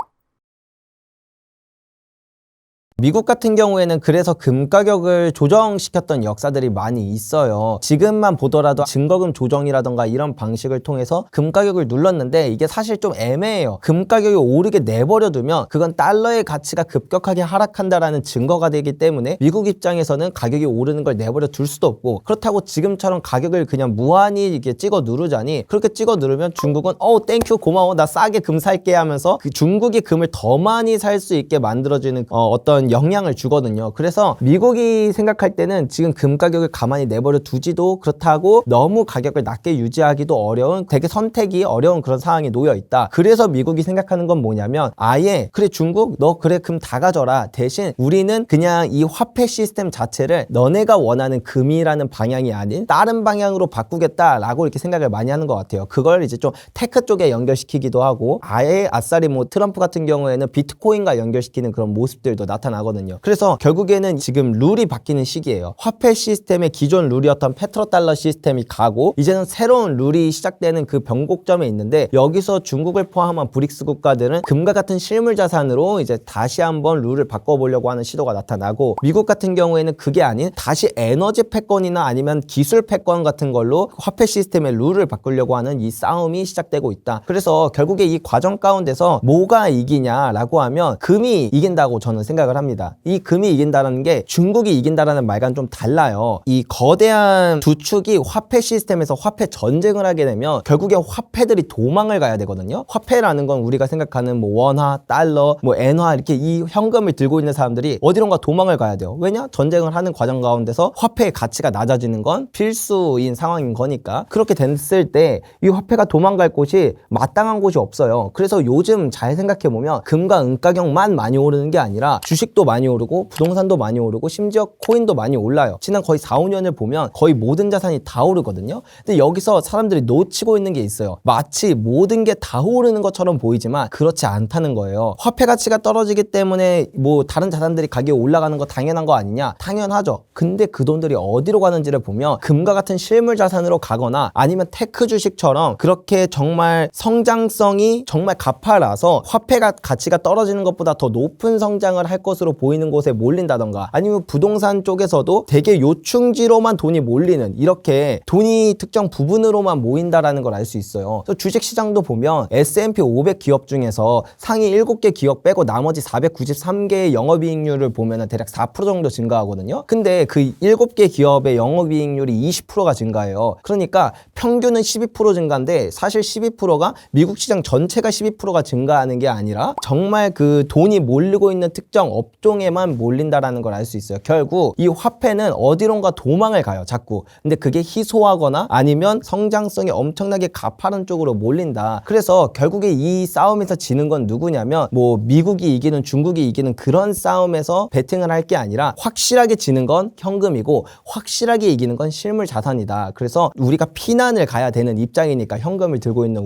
미국 같은 경우에는 그래서 금 가격을 조정시켰던 역사들이 많이 있어요. 지금만 보더라도 증거금 조정이라던가 이런 방식을 통해서 금 가격을 눌렀는데 이게 사실 좀 애매해요. 금 가격이 오르게 내버려두면 그건 달러의 가치가 급격하게 하락한다라는 증거가 되기 때문에 미국 입장에서는 가격이 오르는 걸 내버려 둘 수도 없고, 그렇다고 지금처럼 가격을 그냥 무한히 이렇게 찍어 누르자니, 그렇게 찍어 누르면 중국은 땡큐 고마워 나 싸게 금 살게 하면서 그 중국이 금을 더 많이 살 수 있게 만들어주는 어떤 영향을 주거든요. 그래서 미국이 생각할 때는 지금 금 가격을 가만히 내버려 두지도 그렇다고 너무 가격을 낮게 유지하기도 어려운, 되게 선택이 어려운 그런 상황에 놓여 있다. 그래서 미국이 생각하는 건 뭐냐면, 아예 그래 중국 너 그래 금 다 가져라, 대신 우리는 그냥 이 화폐 시스템 자체를 너네가 원하는 금이라는 방향이 아닌 다른 방향으로 바꾸겠다라고 이렇게 생각을 많이 하는 것 같아요. 그걸 이제 좀 테크 쪽에 연결시키기도 하고, 아예 아싸리 뭐 트럼프 같은 경우에는 비트코인과 연결시키는 그런 모습들도 나타나거든요. 그래서 결국에는 지금 룰이 바뀌는 시기예요. 화폐 시스템의 기존 룰이었던 페트로달러 시스템이 가고 이제는 새로운 룰이 시작되는 그 변곡점에 있는데, 여기서 중국을 포함한 브릭스 국가들은 금과 같은 실물 자산으로 이제 다시 한번 룰을 바꿔보려고 하는 시도가 나타나고, 미국 같은 경우에는 그게 아닌 다시 에너지 패권이나 아니면 기술 패권 같은 걸로 화폐 시스템의 룰을 바꾸려고 하는 이 싸움이 시작되고 있다. 그래서 결국에 이 과정 가운데서 뭐가 이기냐라고 하면 금이 이긴다고 저는 생각을 합니다. 이 금이 이긴다는 게 중국이 이긴다라는 말과는 좀 달라요. 이 거대한 두 축이 화폐 시스템에서 화폐 전쟁을 하게 되면 결국에 화폐들이 도망을 가야 되거든요. 화폐라는 건 우리가 생각하는 뭐 원화, 달러, 뭐 엔화 이렇게 이 현금을 들고 있는 사람들이 어디론가 도망을 가야 돼요. 왜냐? 전쟁을 하는 과정 가운데서 화폐의 가치가 낮아지는 건 필수인 상황인 거니까. 그렇게 됐을 때 이 화폐가 도망갈 곳이 마땅한 곳이 없어요. 그래서 요즘 잘 생각해보면 금과 은 가격만 많이 오르는 게 아니라 주식도 많이 오르고 부동산도 많이 오르고 심지어 코인도 많이 올라요. 지난 거의 4, 5년을 보면 거의 모든 자산이 다 오르거든요. 근데 여기서 사람들이 놓치고 있는 게 있어요. 마치 모든 게 다 오르는 것처럼 보이지만 그렇지 않다는 거예요. 화폐 가치가 떨어지기 때문에 뭐 다른 자산들이 가격이 올라가는 거 당연한 거 아니냐? 당연하죠. 근데 그 돈들이 어디로 가는지를 보면 금과 같은 실물 자산으로 가거나 아니면 테크 주식처럼 그렇게 정말 성장성이 정말 가파라서 화폐가 가치가 떨어지는 것보다 더 높은 성장을 할 것으로 보이는 곳에 몰린다던가, 아니면 부동산 쪽에서도 되게 요충지로만 돈이 몰리는, 이렇게 돈이 특정 부분으로만 모인다라는 걸 알 수 있어요. 그래서 주식 시장도 보면 S&P 500 기업 중에서 상위 7개 기업 빼고 나머지 493개의 영업이익률을 보면 대략 4% 정도 증가하거든요. 근데 그 7개 기업의 영업이익률이 20%가 증가해요. 그러니까 평균은 12% 증가인데 사실 12%가 미국 시장 전체가 12%가 증가하는 게 아니라 정말 그 돈이 몰리고 있는 특정 업종에만 몰린다라는 걸 알 수 있어요. 결국 이 화폐는 어디론가 도망을 가요, 자꾸. 근데 그게 희소하거나 아니면 성장성이 엄청나게 가파른 쪽으로 몰린다. 그래서 결국에 이 싸움에서 지는 건 누구냐면, 뭐 미국이 이기는 중국이 이기는 그런 싸움에서 베팅을 할 게 아니라 확실하게 지는 건 현금이고 확실하게 이기는 건 실물 자산이다. 그래서 우리가 피난을 가야 되는 입장이니까, 현금을 들고 있는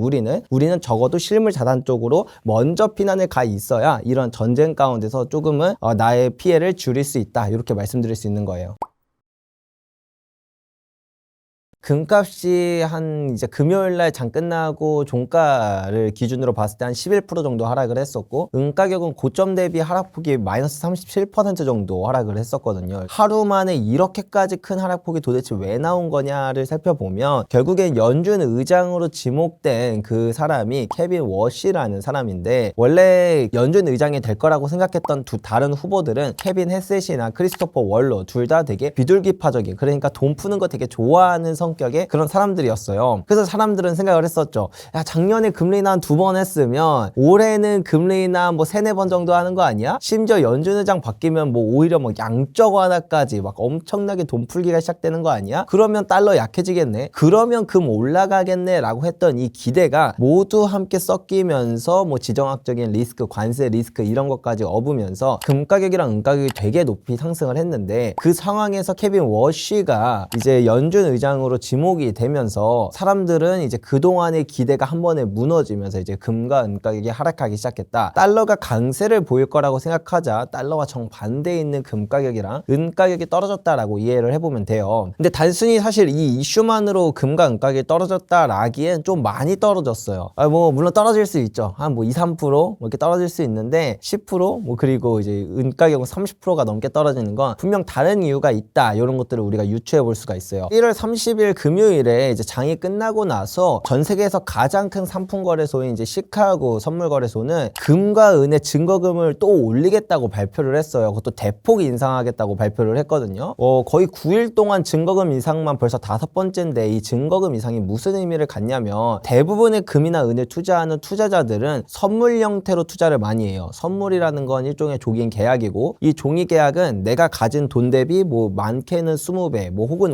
우리는 적어도 실물 자산 쪽으로 먼저 피난을 가 있어야 이런 전쟁 가운데서 조금은 나의 피해를 줄일 수 있다, 이렇게 말씀드릴 수 있는 거예요. 금값이 한 이제 금요일날 장 끝나고 종가를 기준으로 봤을 때 한 11% 정도 하락을 했었고, 은 가격은 고점 대비 하락폭이 마이너스 37% 정도 하락을 했었거든요. 하루 만에 이렇게까지 큰 하락폭이 도대체 왜 나온 거냐를 살펴보면, 결국엔 연준 의장으로 지목된 그 사람이 케빈 워시라는 사람인데, 원래 연준 의장이 될 거라고 생각했던 두 다른 후보들은 케빈 헤셋이나 크리스토퍼 월로, 둘 다 되게 비둘기파적인, 그러니까 돈 푸는 거 되게 좋아하는 성격의 그런 사람들이었어요. 그래서 사람들은 생각을 했었죠. 야, 작년에 금리 인하 한 2번 했으면 올해는 금리 인하 뭐 3, 4번 정도 하는 거 아니야? 심지어 연준 의장 바뀌면 뭐 오히려 뭐 양적 완화까지 막 엄청나게 돈 풀기가 시작되는 거 아니야? 그러면 달러 약해지겠네? 그러면 금 올라가겠네? 라고 했던 이 기대가 모두 함께 섞이면서 뭐 지정학적인 리스크, 관세 리스크 이런 것까지 업으면서 금 가격이랑 은 가격이 되게 높이 상승을 했는데, 그 상황에서 케빈 워시가 이제 연준 의장으로 지목이 되면서 사람들은 이제 그동안의 기대가 한 번에 무너지면서 이제 금과 은 가격이 하락하기 시작했다. 달러가 강세를 보일 거라고 생각하자 달러와 정반대에 있는 금 가격이랑 은 가격이 떨어졌다라고 이해를 해보면 돼요. 근데 단순히 사실 이 이슈만으로 금과 은 가격이 떨어졌다라기엔 좀 많이 떨어졌어요. 뭐 물론 떨어질 수 있죠. 한 뭐 2, 3% 뭐 이렇게 떨어질 수 있는데 10% 그리고 이제 은 가격은 30%가 넘게 떨어지는 건 분명 다른 이유가 있다. 이런 것들을 우리가 유추해 볼 수가 있어요. 1월 30일 금요일에 이제 장이 끝나고 나서 전 세계에서 가장 큰 상품 거래소인 이제 시카고 선물 거래소는 금과 은의 증거금을 또 올리겠다고 발표를 했어요. 그것도 대폭 인상하겠다고 발표를 했거든요. 거의 9일 동안 증거금 인상만 벌써 5번째인데 이 증거금 인상이 무슨 의미를 갖냐면 대부분의 금이나 은을 투자하는 투자자들은 선물 형태로 투자를 많이 해요. 선물이라는 건 일종의 종이 계약이고 이 종이 계약은 내가 가진 돈 대비 뭐 많게는 20배 뭐 혹은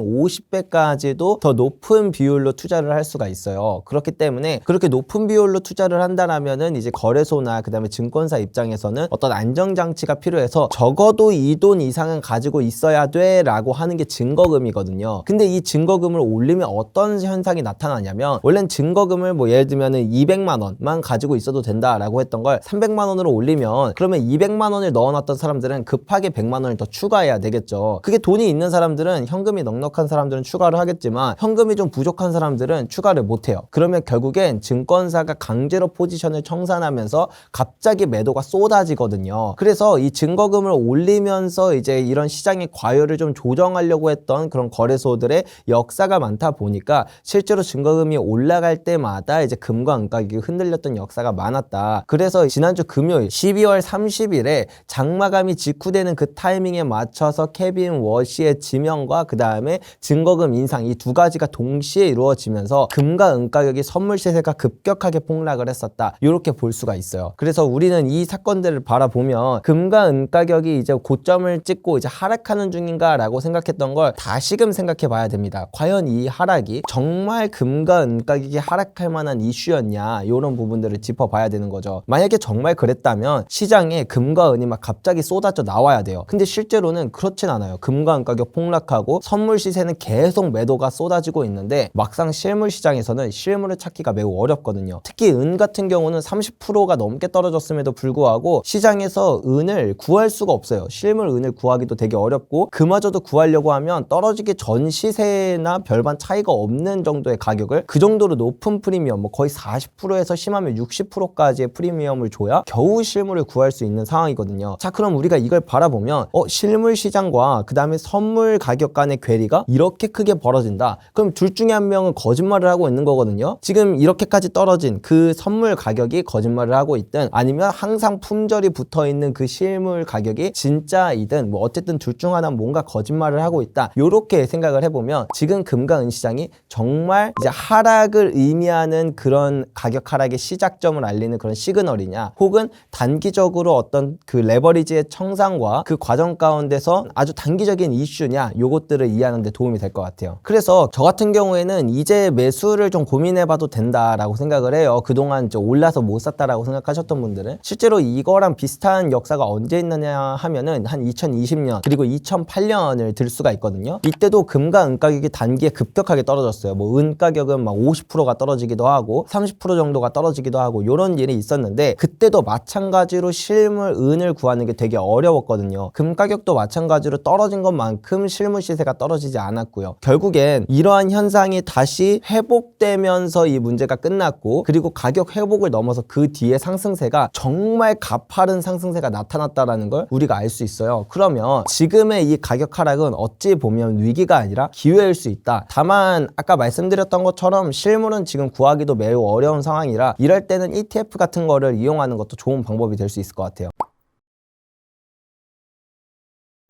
50배까지도 더 높은 비율로 투자를 할 수가 있어요. 그렇기 때문에 그렇게 높은 비율로 투자를 한다라면은 이제 거래소나 그다음에 증권사 입장에서는 어떤 안정장치가 필요해서 적어도 이 돈 이상은 가지고 있어야 돼 라고 하는 게 증거금이거든요. 근데 이 증거금을 올리면 어떤 현상이 나타나냐면 원래는 증거금을 뭐 예를 들면은 200만 원만 가지고 있어도 된다라고 했던 걸 300만 원으로 올리면 그러면 200만 원을 넣어놨던 사람들은 급하게 100만 원을 더 추가해야 되겠죠. 그게 돈이 있는 사람들은 현금이 넉넉한 사람들은 추가를 하겠지만 현금이 좀 부족한 사람들은 추가를 못해요. 그러면 결국엔 증권사가 강제로 포지션을 청산하면서 갑자기 매도가 쏟아지거든요. 그래서 이 증거금을 올리면서 이제 이런 시장의 과열을 좀 조정하려고 했던 그런 거래소들의 역사가 많다 보니까 실제로 증거금이 올라갈 때마다 이제 금과 은 가격이 흔들렸던 역사가 많았다. 그래서 지난주 금요일 12월 30일에 장마감이 직후되는 그 타이밍에 맞춰서 케빈 워시의 지명과 그 다음에 증거금 인상 이 두 가지가 동시에 이루어지면서 금과 은 가격이 선물 시세가 급격하게 폭락을 했었다. 이렇게 볼 수가 있어요. 그래서 우리는 이 사건들을 바라보면 금과 은 가격이 이제 고점을 찍고 이제 하락하는 중인가 라고 생각했던 걸 다시금 생각해 봐야 됩니다. 과연 이 하락이 정말 금과 은 가격이 하락할 만한 이슈였냐 이런 부분들을 짚어봐야 되는 거죠. 만약에 정말 그랬다면 시장에 금과 은이 막 갑자기 쏟아져 나와야 돼요. 근데 실제로는 그렇진 않아요. 금과 은 가격 폭락하고 선물 시세는 계속 매도가 쏟아지고 있는데 막상 실물 시장에서는 실물을 찾기가 매우 어렵거든요. 특히 은 같은 경우는 30%가 넘게 떨어졌음에도 불구하고 시장에서 은을 구할 수가 없어요. 실물 은을 구하기도 되게 어렵고 그마저도 구하려고 하면 떨어지기 전 시세나 별반 차이가 없는 정도의 가격을 그 정도로 높은 프리미엄 뭐 거의 40%에서 심하면 60%까지의 프리미엄을 줘야 겨우 실물을 구할 수 있는 상황이거든요. 자, 그럼 우리가 이걸 바라보면 실물 시장과 그 다음에 선물 가격 간의 괴리가 이렇게 크게 벌어진다. 그럼 둘 중에 한 명은 거짓말을 하고 있는 거거든요. 지금 이렇게까지 떨어진 그 선물 가격이 거짓말을 하고 있든 아니면 항상 품절이 붙어있는 그 실물 가격이 진짜이든 뭐 어쨌든 둘 중 하나는 뭔가 거짓말을 하고 있다. 요렇게 생각을 해보면 지금 금과 은 시장이 정말 이제 하락을 의미하는 그런 가격 하락의 시작점을 알리는 그런 시그널이냐 혹은 단기적으로 어떤 그 레버리지의 청산과 그 과정 가운데서 아주 단기적인 이슈냐 요것들을 이해하는 데 도움이 될 것 같아요. 그래서 저 같은 경우에는 이제 매수를 좀 고민해봐도 된다라고 생각을 해요. 그동안 올라서 못 샀다라고 생각하셨던 분들은 실제로 이거랑 비슷한 역사가 언제 있느냐 하면은 한 2020년 그리고 2008년을 들 수가 있거든요. 이때도 금과 은 가격이 단기에 급격하게 떨어졌어요. 뭐 은 가격은 막 50%가 떨어지기도 하고 30% 정도가 떨어지기도 하고 이런 일이 있었는데 그때도 마찬가지로 실물 은을 구하는 게 되게 어려웠거든요. 금 가격도 마찬가지로 떨어진 것만큼 실물 시세가 떨어지지 않았고요. 결국엔 이러한 현상이 다시 회복되면서 이 문제가 끝났고 그리고 가격 회복을 넘어서 그 뒤에 상승세가 정말 가파른 상승세가 나타났다라는 걸 우리가 알 수 있어요. 그러면 지금의 이 가격 하락은 어찌 보면 위기가 아니라 기회일 수 있다. 다만 아까 말씀드렸던 것처럼 실물은 지금 구하기도 매우 어려운 상황이라 이럴 때는 ETF 같은 거를 이용하는 것도 좋은 방법이 될 수 있을 것 같아요.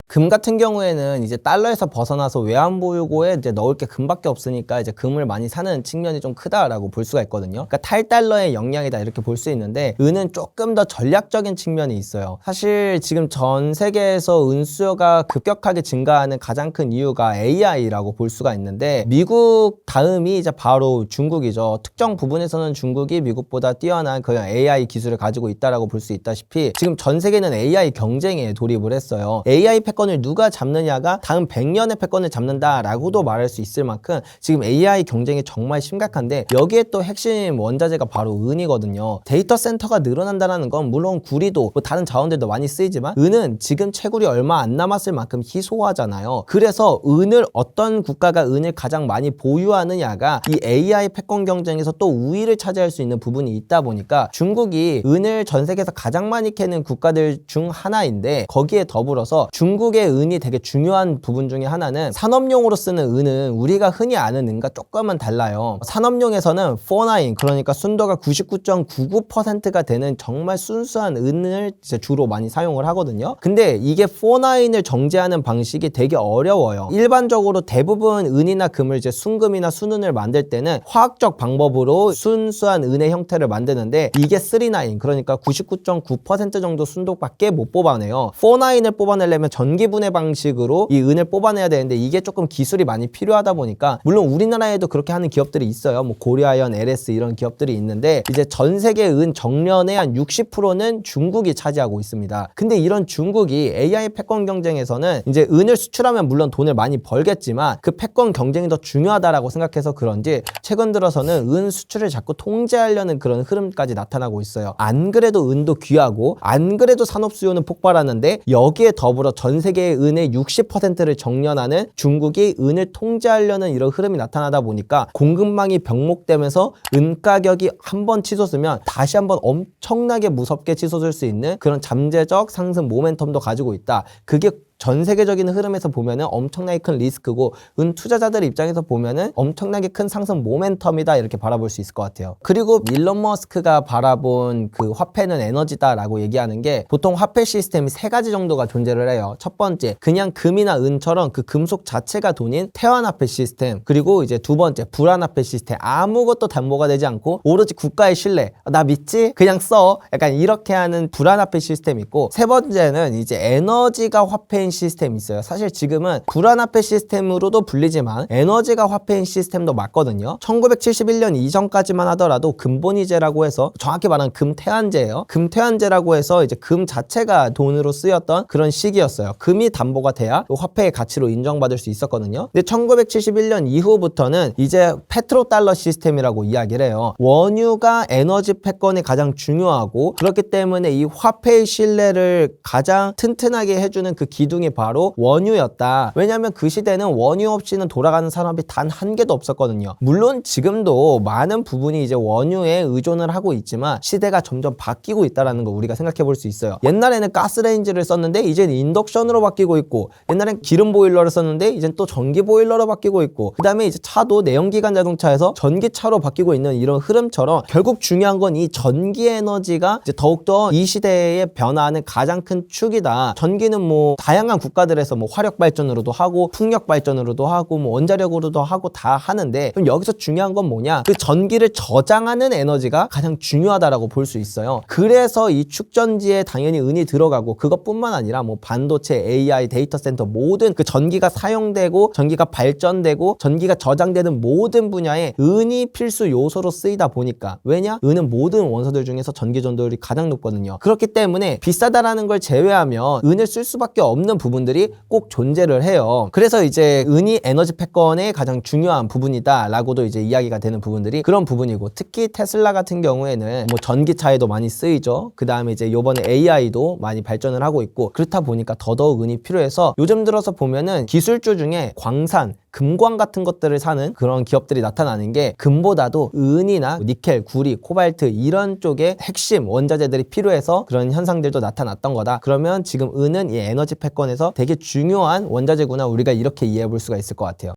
금 같은 경우에는 이제 달러에서 벗어나서 외환보유고에 이제 넣을 게 금밖에 없으니까 이제 금을 많이 사는 측면이 좀 크다라고 볼 수가 있거든요. 그러니까 탈달러의 역량이다 이렇게 볼 수 있는데 은은 조금 더 전략적인 측면이 있어요. 사실 지금 전 세계에서 은 수요가 급격하게 증가하는 가장 큰 이유가 AI라고 볼 수가 있는데 미국 다음이 이제 바로 중국이죠. 특정 부분에서는 중국이 미국보다 뛰어난 그런 AI 기술을 가지고 있다라고 볼 수 있다시피 지금 전 세계는 AI 경쟁에 돌입을 했어요. AI 패권을 누가 잡느냐가 다음 100년의 패권을 잡는다라고도 말할 수 있을 만큼 지금 AI 경쟁이 정말 심각한데, 여기에 또 핵심 원자재가 바로 은이거든요. 데이터 센터가 늘어난다는 건 물론 구리도 뭐 다른 자원들도 많이 쓰이지만 은은 지금 채굴이 얼마 안 남았을 만큼 희소하잖아요. 그래서 은을 어떤 국가가 은을 가장 많이 보유하느냐가 이 AI 패권 경쟁에서 또 우위를 차지할 수 있는 부분이 있다 보니까 중국이 은을 전 세계에서 가장 많이 캐는 국가들 중 하나인데, 거기에 더불어서 중국의 은이 되게 중요한 부분 중에 하나는 산업용으로 쓰는 은은 우리가 흔히 아는 은과 조금은 달라요. 산업용에서는 49, 그러니까 순도가 99.99%가 되는 정말 순수한 은을 이제 주로 많이 사용을 하거든요. 근데 이게 49을 정제하는 방식이 되게 어려워요. 일반적으로 대부분 은이나 금을 이제 순금이나 순은을 만들 때는 화학적 방법으로 순수한 은의 형태를 만드는데, 이게 39, 그러니까 99.9% 정도 순도밖에 못 뽑아내요. 49을 뽑아내려면 전기분해 방식으로 이 은을 뽑아내야 되는데, 이게 조금 기술이 많이 필요하다 보니까, 물론 우리나라에도 그렇게 하는 기업들이 있어요. 뭐 고려아연, LS 이런 기업들이 있는데, 이제 전 세계 은 정련의 한 60%는 중국이 차지하고 있습니다. 근데 이런 중국이 AI 패권 경쟁에서는 이제 은을 수출하면 물론 돈을 많이 벌겠지만 그 패권 경쟁이 더 중요하다라고 생각해서 그런지 최근 들어서는 은 수출을 자꾸 통제하려는 그런 흐름까지 나타나고 있어요. 안 그래도 은도 귀하고 안 그래도 산업 수요는 폭발하는데, 여기에 더불어 전 세계의 은의 60%를 정련하는 중국이 은을 통제하려는 이런 흐름이 나타나다 보니까 공급망이 병목되면서 은 가격이 한번 치솟으면 다시 한번 엄청나게 무섭게 치솟을 수 있는 그런 잠재적 상승 모멘텀도 가지고 있다. 그게 전 세계적인 흐름에서 보면은 엄청나게 큰 리스크고, 은 투자자들 입장에서 보면은 엄청나게 큰 상승 모멘텀이다, 이렇게 바라볼 수 있을 것 같아요. 그리고 일론 머스크가 바라본 그 화폐는 에너지다라고 얘기하는 게, 보통 화폐 시스템이 세 가지 정도가 존재를 해요. 첫 번째, 그냥 금이나 은처럼 그 금속 자체가 돈인 태환화폐 시스템. 그리고 이제 두 번째, 불안화폐 시스템. 아무것도 담보가 되지 않고 오로지 국가의 신뢰, 나 믿지? 그냥 써. 약간 이렇게 하는 불안화폐 시스템이 있고, 세 번째는 이제 에너지가 화폐인 시스템이 있어요. 사실 지금은 불안화폐 시스템으로도 불리지만 에너지가 화폐인 시스템도 맞거든요. 1971년 이전까지만 하더라도 금본위제라고 해서, 정확히 말하면 금태환제예요. 금태환제라고 해서 이제 금 자체가 돈으로 쓰였던 그런 시기였어요. 금이 담보가 돼야 화폐의 가치로 인정받을 수 있었거든요. 근데 1971년 이후부터는 이제 페트로달러 시스템이라고 이야기를 해요. 원유가 에너지 패권이 가장 중요하고, 그렇기 때문에 이 화폐의 신뢰를 가장 튼튼하게 해주는 그 기둥이 바로 원유였다. 왜냐하면 그 시대는 원유 없이는 돌아가는 산업이 단 한 개도 없었거든요. 물론 지금도 많은 부분이 이제 원유에 의존을 하고 있지만 시대가 점점 바뀌고 있다는 거 우리가 생각해 볼 수 있어요. 옛날에는 가스레인지를 썼는데 이제는 인덕션으로 바뀌고 있고, 옛날엔 기름 보일러를 썼는데 이젠 또 전기 보일러로 바뀌고 있고, 그 다음에 이제 차도 내연기관 자동차에서 전기차로 바뀌고 있는 이런 흐름처럼, 결국 중요한 건 이 전기 에너지가 이제 더욱더 이 시대에 변화하는 가장 큰 축이다. 전기는 뭐 다양한 국가들에서 뭐 화력 발전으로도 하고 풍력 발전으로도 하고 뭐 원자력으로도 하고 다 하는데, 그럼 여기서 중요한 건 뭐냐? 그 전기를 저장하는 에너지가 가장 중요하다라고 볼 수 있어요. 그래서 이 축전지에 당연히 은이 들어가고, 그것뿐만 아니라 뭐 반도체, AI, 데이터 센터, 모든 그 전기가 사용되고 전기가 발전되고 전기가 저장되는 모든 분야에 은이 필수 요소로 쓰이다 보니까, 왜냐? 은은 모든 원소들 중에서 전기 전도율이 가장 높거든요. 그렇기 때문에 비싸다라는 걸 제외하면 은을 쓸 수밖에 없는 부분들이 꼭 존재를 해요. 그래서 이제 은이 에너지 패권의 가장 중요한 부분이다 라고도 이제 이야기가 되는 부분들이 그런 부분이고, 특히 테슬라 같은 경우에는 뭐 전기차에도 많이 쓰이죠. 그 다음에 이제 요번에 AI도 많이 발전을 하고 있고, 그렇다 보니까 더더욱 은이 필요해서 요즘 들어서 보면은 기술주 중에 광산, 금광 같은 것들을 사는 그런 기업들이 나타나는 게, 금보다도 은이나 니켈, 구리, 코발트 이런 쪽에 핵심 원자재들이 필요해서 그런 현상들도 나타났던 거다. 그러면 지금 은은 이 에너지 패권에서 되게 중요한 원자재구나, 우리가 이렇게 이해해 볼 수가 있을 것 같아요.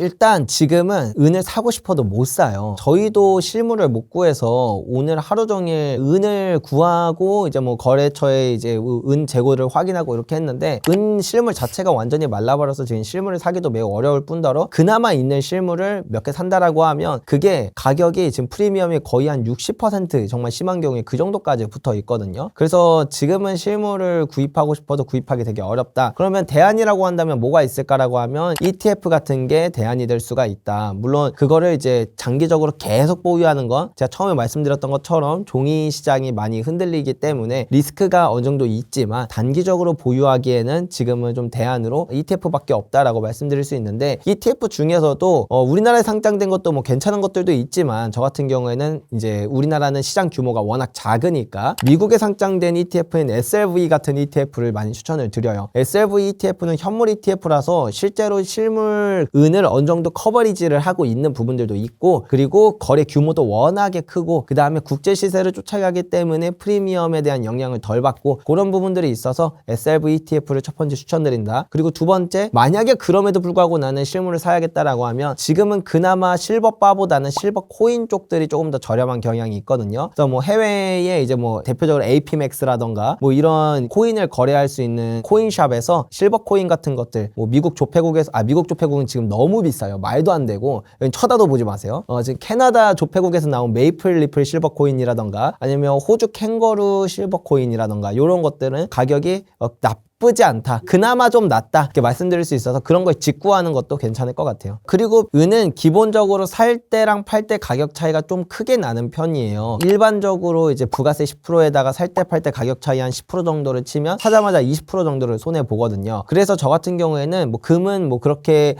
일단 지금은 은을 사고 싶어도 못 사요. 저희도 실물을 못 구해서 오늘 하루 종일 은을 구하고 이제 뭐 거래처에 이제 은 재고를 확인하고 이렇게 했는데, 은 실물 자체가 완전히 말라버려서 지금 실물을 사기도 매우 어려울 뿐더러, 그나마 있는 실물을 몇 개 산다라고 하면 그게 가격이 지금 프리미엄이 거의 한 60% 정말 심한 경우에 그 정도까지 붙어 있거든요. 그래서 지금은 실물을 구입하고 싶어도 구입하기 되게 어렵다. 그러면 대안이라고 한다면 뭐가 있을까라고 하면 ETF 같은 게 게 대안이 될 수가 있다. 물론 그거를 이제 장기적으로 계속 보유하는 건 제가 처음에 말씀드렸던 것처럼 종이 시장이 많이 흔들리기 때문에 리스크가 어느 정도 있지만 단기적으로 보유하기에는 지금은 좀 대안으로 ETF밖에 없다라고 말씀드릴 수 있는데, ETF 중에서도 우리나라에 상장된 것도 뭐 괜찮은 것들도 있지만 저 같은 경우에는 이제 우리나라는 시장 규모가 워낙 작으니까 미국에 상장된 ETF인 SLV 같은 ETF를 많이 추천을 드려요. SLV ETF는 현물 ETF라서 실제로 실물 은을 어느 정도 커버리지를 하고 있는 부분들도 있고, 그리고 거래 규모도 워낙에 크고, 그 다음에 국제 시세를 쫓아가기 때문에 프리미엄에 대한 영향을 덜 받고, 그런 부분들이 있어서 SLV ETF를 첫 번째 추천드린다. 그리고 두 번째, 만약에 그럼에도 불구하고 나는 실물을 사야겠다라고 하면 지금은 그나마 실버바보다는 실버 코인 쪽들이 조금 더 저렴한 경향이 있거든요. 그래서 뭐 해외에 이제 뭐 대표적으로 APMX라던가 뭐 이런 코인을 거래할 수 있는 코인샵에서 실버 코인 같은 것들, 뭐 미국 조폐국에서, 미국 조폐국은 지금 너무 비싸요. 말도 안 되고 쳐다도 보지 마세요. 지금 캐나다 조폐국에서 나온 메이플 리플 실버 코인이라던가 아니면 호주 캥거루 실버 코인이라던가 이런 것들은 가격이 나쁘지 않다, 그나마 좀 낫다, 이렇게 말씀드릴 수 있어서 그런 걸 직구하는 것도 괜찮을 것 같아요. 그리고 은은 기본적으로 살 때랑 팔 때 가격 차이가 좀 크게 나는 편이에요. 일반적으로 이제 부가세 10%에다가 살 때 팔 때 가격 차이 한 10% 정도를 치면 사자마자 20% 정도를 손해 보거든요. 그래서 저 같은 경우에는 뭐 금은 뭐 그렇게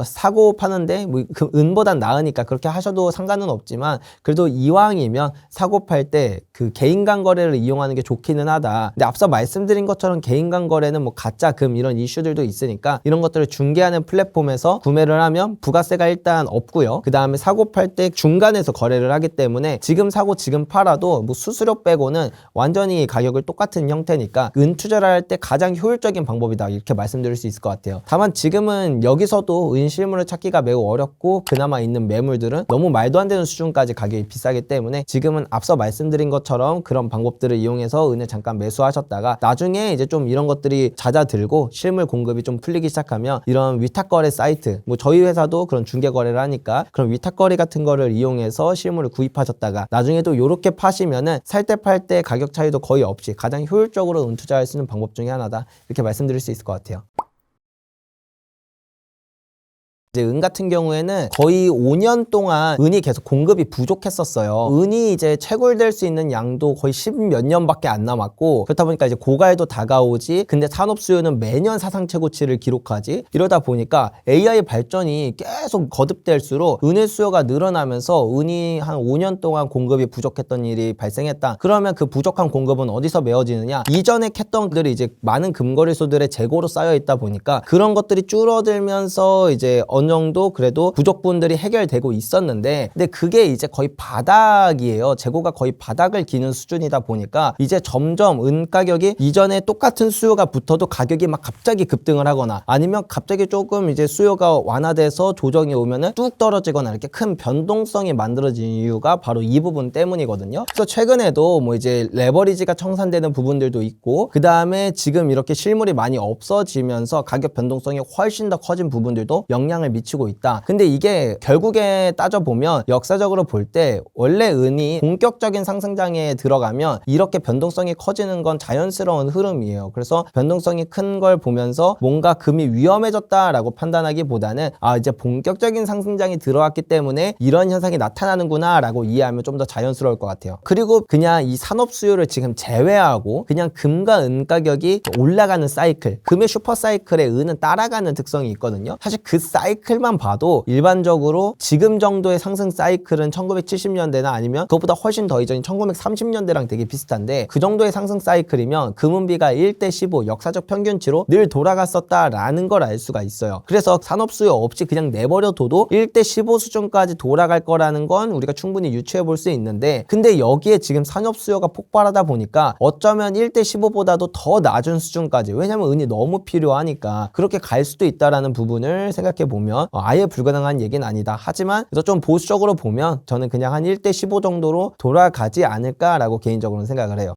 사고 파는데 뭐 은보단 나으니까 그렇게 하셔도 상관은 없지만, 그래도 이왕이면 사고 팔 때 그 개인 간 거래를 이용하는 게 좋기는 하다. 근데 앞서 말씀드린 것처럼 개인 간 거래는 뭐 가짜 금 이런 이슈들도 있으니까 이런 것들을 중개하는 플랫폼에서 구매를 하면 부가세가 일단 없고요. 그 다음에 사고 팔 때 중간에서 거래를 하기 때문에 지금 사고 지금 팔아도 뭐 수수료 빼고는 완전히 가격을 똑같은 형태니까 은 투자를 할 때 가장 효율적인 방법이다, 이렇게 말씀드릴 수 있을 것 같아요. 다만 지금은 여기서도 은 실물을 찾기가 매우 어렵고, 그나마 있는 매물들은 너무 말도 안 되는 수준까지 가격이 비싸기 때문에 지금은 앞서 말씀드린 것처럼 그런 방법들을 이용해서 은을 잠깐 매수하셨다가 나중에 이제 좀 이런 것들이 잦아들고 실물 공급이 좀 풀리기 시작하면 이런 위탁거래 사이트, 뭐 저희 회사도 그런 중개 거래를 하니까 그런 위탁거래 같은 거를 이용해서 실물을 구입하셨다가 나중에도 이렇게 파시면은 살 때 팔 때 가격 차이도 거의 없이 가장 효율적으로 은 투자할 수 있는 방법 중에 하나다, 이렇게 말씀드릴 수 있을 것 같아요. 이제 은 같은 경우에는 거의 5년 동안 은이 계속 공급이 부족했었어요. 은이 이제 채굴될 수 있는 양도 거의 10몇 년밖에 안 남았고, 그렇다 보니까 이제 고갈도 다가오지, 근데 산업 수요는 매년 사상 최고치를 기록하지, 이러다 보니까 AI 발전이 계속 거듭될수록 은의 수요가 늘어나면서 은이 한 5년 동안 공급이 부족했던 일이 발생했다. 그러면 그 부족한 공급은 어디서 메워지느냐? 이전에 캤던 것들이 이제 많은 금거래소들의 재고로 쌓여 있다 보니까 그런 것들이 줄어들면서 이제 어느 정도 그래도 부족분들이 해결되고 있었는데, 근데 그게 이제 거의 바닥이에요. 재고가 거의 바닥을 기는 수준이다 보니까 이제 점점 은 가격이 이전에 똑같은 수요가 붙어도 가격이 막 갑자기 급등을 하거나 아니면 갑자기 조금 이제 수요가 완화돼서 조정이 오면은 뚝 떨어지거나 이렇게 큰 변동성이 만들어진 이유가 바로 이 부분 때문이거든요. 그래서 최근에도 뭐 이제 레버리지가 청산되는 부분들도 있고, 그 다음에 지금 이렇게 실물이 많이 없어지면서 가격 변동성이 훨씬 더 커진 부분들도 영향을 미치고 있다. 근데 이게 결국에 따져보면 역사적으로 볼 때 원래 은이 본격적인 상승장에 들어가면 이렇게 변동성이 커지는 건 자연스러운 흐름이에요. 그래서 변동성이 큰 걸 보면서 뭔가 금이 위험해졌다라고 판단하기보다는 이제 본격적인 상승장이 들어왔기 때문에 이런 현상이 나타나는구나 라고 이해하면 좀 더 자연스러울 것 같아요. 그리고 그냥 이 산업 수요를 지금 제외하고 그냥 금과 은 가격이 올라가는 사이클, 금의 슈퍼 사이클에 은은 따라가는 특성이 있거든요. 사실 그 사이클만 봐도 일반적으로 지금 정도의 상승 사이클은 1970년대나 아니면 그것보다 훨씬 더 이전인 1930년대랑 되게 비슷한데, 그 정도의 상승 사이클이면 금은비가 1대 15 역사적 평균치로 늘 돌아갔었다라는 걸 알 수가 있어요. 그래서 산업 수요 없이 그냥 내버려둬도 1대 15 수준까지 돌아갈 거라는 건 우리가 충분히 유추해 볼 수 있는데, 근데 여기에 지금 산업 수요가 폭발하다 보니까 어쩌면 1대 15보다도 더 낮은 수준까지, 왜냐면 은이 너무 필요하니까 그렇게 갈 수도 있다라는 부분을 생각해 보면 아예 불가능한 얘기는 아니다. 하지만 그래서 좀 보수적으로 보면 저는 그냥 한 1대 15 정도로 돌아가지 않을까라고 개인적으로는 생각을 해요.